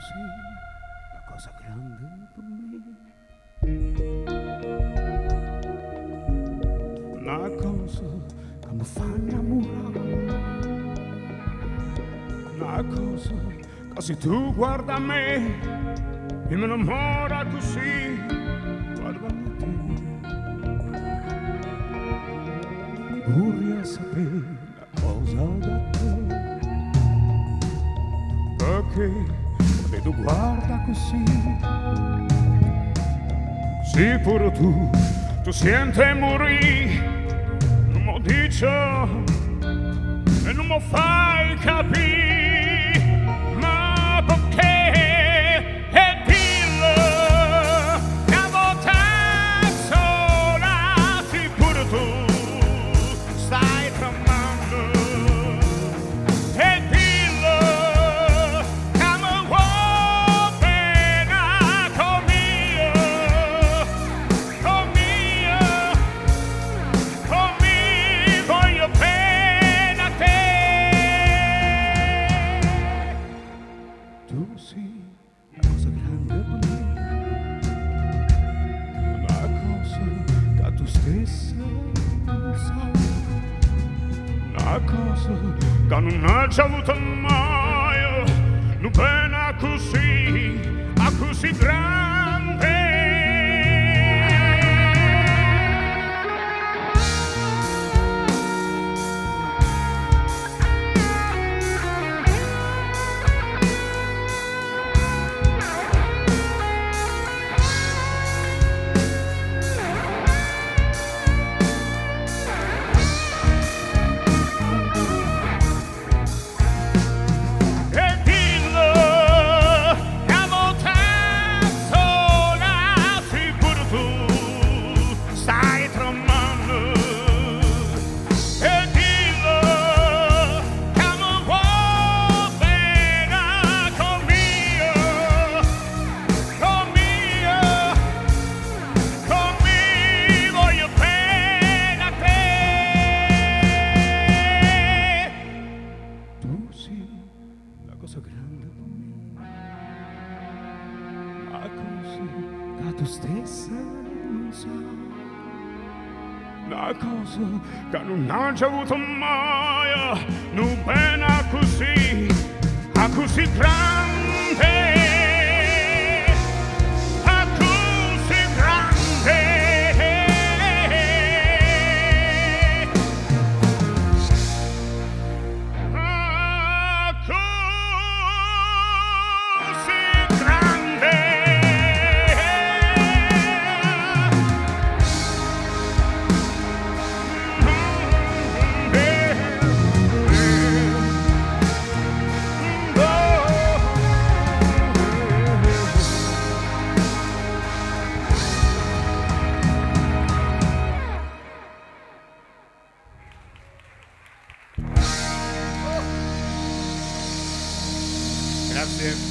sì, la cosa grande per me, una cosa che mi fa innamorare, una cosa che se tu guarda a me e mi innamora così, guardami te. Vorrei sapere la cosa da te, perché quando tu guarda così, sì pure tu senti morire, non mi dici e non mi fai capire, ma perché? E dillo, una volta sola, sì pure tu stai tremando, e dillo che mi vuoi bene conmigo, voglio bene a te. Tu sei una cosa grande per me, una cosa che tu stessa non sai, una cosa che non hai già avuto mai, una pena così grande. La cosa grande per me, la cosa che tu stessa non sai, la cosa che non hai già avuto mai, una pena così grande. Grazie.